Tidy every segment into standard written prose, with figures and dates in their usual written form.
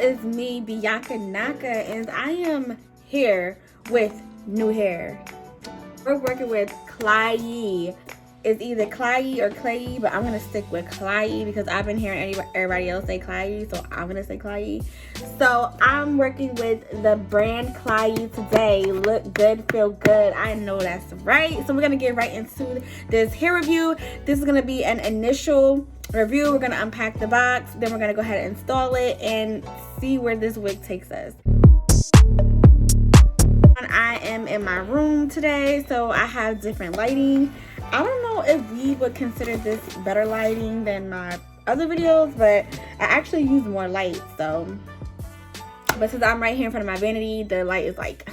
It's me, Bianca Naka, and I am here with new hair. We're working with Klaiyi. It's either Klaiyi or Klaiyi, but I'm gonna stick with Klaiyi because I've been hearing everybody else say Klaiyi, so I'm gonna say Klaiyi. So I'm working with the brand Klaiyi today. Look good, feel good. I know that's right. So we're gonna get right into this hair review. This is gonna be an initial review. We're gonna unpack the box, then we're gonna go ahead and install it and see where this wig takes us. I am in my room today, so I have different lighting. I don't know if we would consider this better lighting than my other videos, but I actually use more light, so. But since I'm right here in front of my vanity, the light is like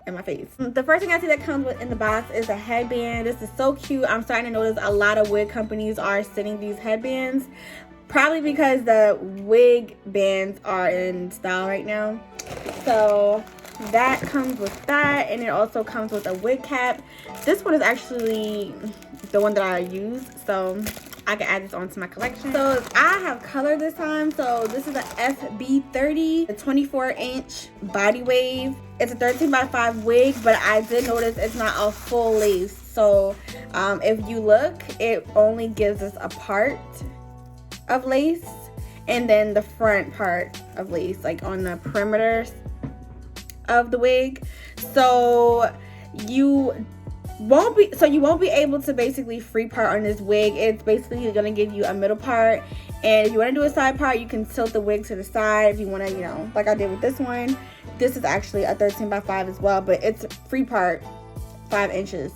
in my face. The first thing I see that comes with in the box is a headband. This is so cute. I'm starting to notice a lot of wig companies are sending these headbands, probably because the wig bands are in style right now. So that comes with that, and it also comes with a wig cap. This one is actually the one that I use, so I can add this onto my collection. So I have color this time. So this is a FB30, a 24-inch body wave. It's a 13x5 wig, but I did notice it's not a full lace. So if you look, it only gives us a part of lace and then the front part of lace, like on the perimeter of the wig. So you won't be able to basically free part on this wig. It's basically gonna give you a middle part, and if you want to do a side part, you can tilt the wig to the side if you want to, you know, like I did with this one. This is actually a 13x5 as well, but it's free part 5 inches.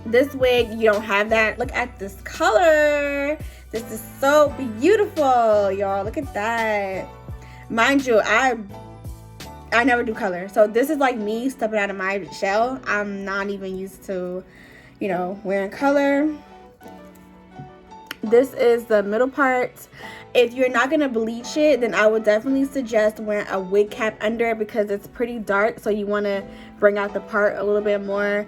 This wig, you don't have that. Look at this color. This is so beautiful, y'all. Look at that. Mind you, I never do color, so this is like me stepping out of my shell. I'm not even used to, you know, wearing color. This is the middle part. If you're not gonna bleach it, then I would definitely suggest wearing a wig cap under it because it's pretty dark, so you want to bring out the part a little bit more.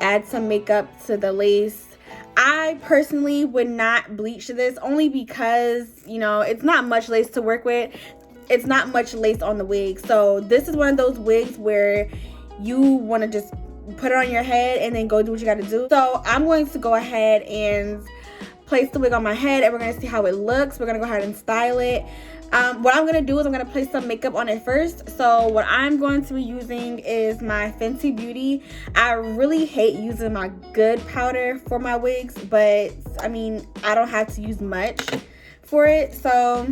Add some makeup to the lace. I personally would not bleach this, only because, you know, it's not much lace to work with. It's not much lace on the wig. So this is one of those wigs where you want to just put it on your head and then go do what you got to do. So I'm going to go ahead and place the wig on my head, and we're going to see how it looks. We're going to go ahead and style it. What I'm going to do is I'm going to place some makeup on it first. So what I'm going to be using is my Fenty Beauty. I really hate using my good powder for my wigs, but I mean, I don't have to use much for it. So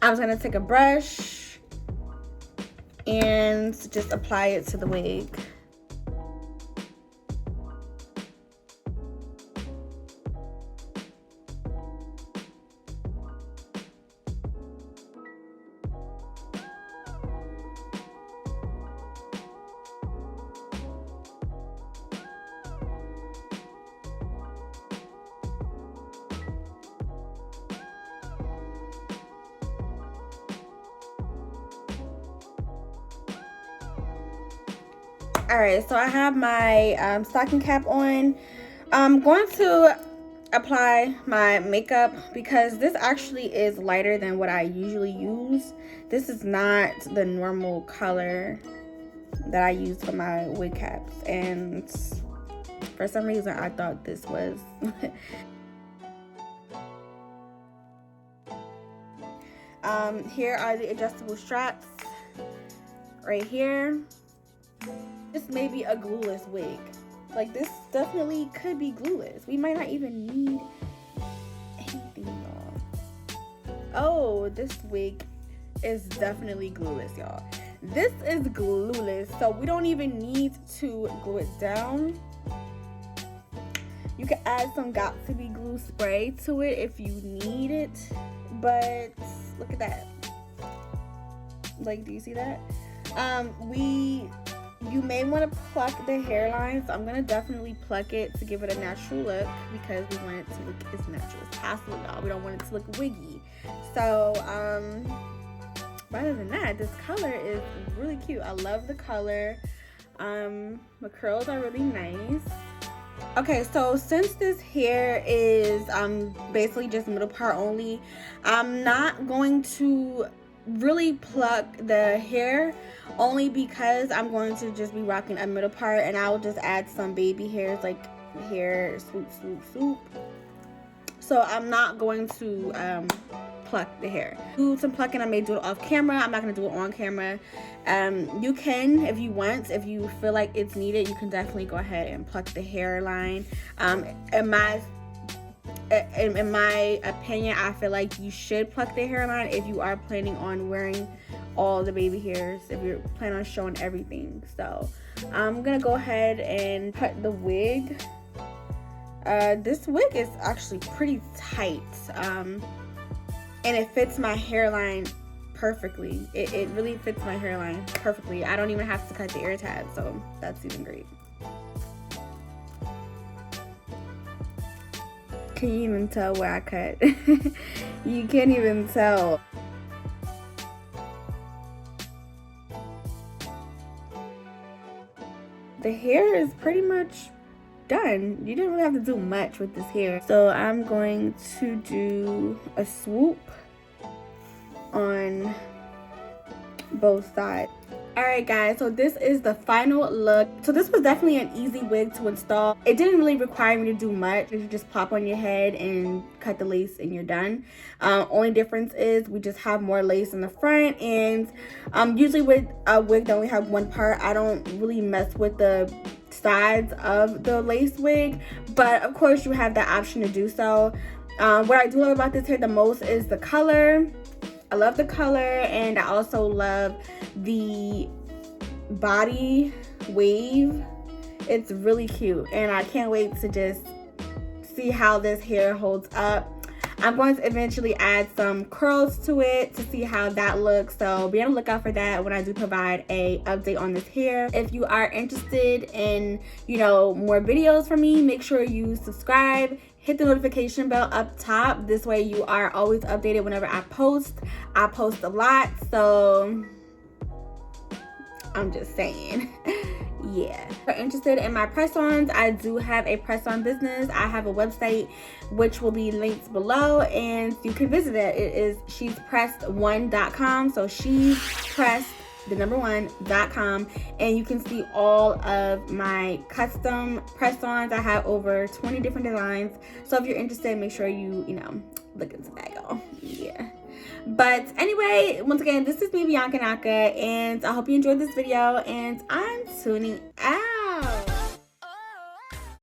I'm just going to take a brush and just apply it to the wig. Alright, so I have my stocking cap on. I'm going to apply my makeup because this actually is lighter than what I usually use. This is not the normal color that I use for my wig caps, and for some reason I thought this was. Here are the adjustable straps right here. This may be a glueless wig. Like, this definitely could be glueless. We might not even need anything, y'all. Oh, this wig is definitely glueless, y'all. This is glueless, so we don't even need to glue it down. You can add some Got2b glue spray to it if you need it, but look at that. Like, do you see that? You may want to pluck the hairline, so I'm going to definitely pluck it to give it a natural look because we want it to look as natural as possible, y'all. We don't want it to look wiggy. So, other than that, this color is really cute. I love the color. The curls are really nice. Okay, so since this hair is basically just middle part only, I'm not going to really pluck the hair, only because I'm going to just be rocking a middle part, and I will just add some baby hairs, like hair swoop swoop swoop. So I'm not going to pluck the hair. Do some plucking. I may do it off camera. I'm not going to do it on camera. You can, if you want, if you feel like it's needed, you can definitely go ahead and pluck the hairline. In my opinion, I feel like you should pluck the hairline if you are planning on wearing all the baby hairs, if you're planning on showing everything. So I'm gonna go ahead and cut the wig. This wig is actually pretty tight, and it fits my hairline perfectly. It really fits my hairline perfectly. I don't even have to cut the ear tab, so that's even great. Can you even tell where I cut? You can't even tell. The hair is pretty much done. You didn't really have to do much with this hair. So I'm going to do a swoop on both sides. Alright guys, so this is the final look. So this was definitely an easy wig to install. It didn't really require me to do much. You just pop on your head and cut the lace and you're done. Only difference is we just have more lace in the front, and usually with a wig that only have one part, I don't really mess with the sides of the lace wig, but of course you have the option to do so. What I do love about this hair the most is the color. I love the color, and I also love the body wave. It's really cute, and I can't wait to just see how this hair holds up. I'm going to eventually add some curls to it to see how that looks, so be on the lookout for that when I do provide a update on this hair. If you are interested in, you know, more videos from me, make sure you subscribe, hit the notification bell up top. This way you are always updated whenever I post. I post a lot, so I'm just saying. Yeah. If you're interested in my press-ons, I do have a press-on business. I have a website which will be linked below, and you can visit it. It is shespressed1.com. So shespressed1.com, and you can see all of my custom press-ons. I have over 20 different designs. So if you're interested, make sure you look into that, y'all. Yeah. But anyway, once again, this is me, Bianca Naka, and I hope you enjoyed this video, and I'm tuning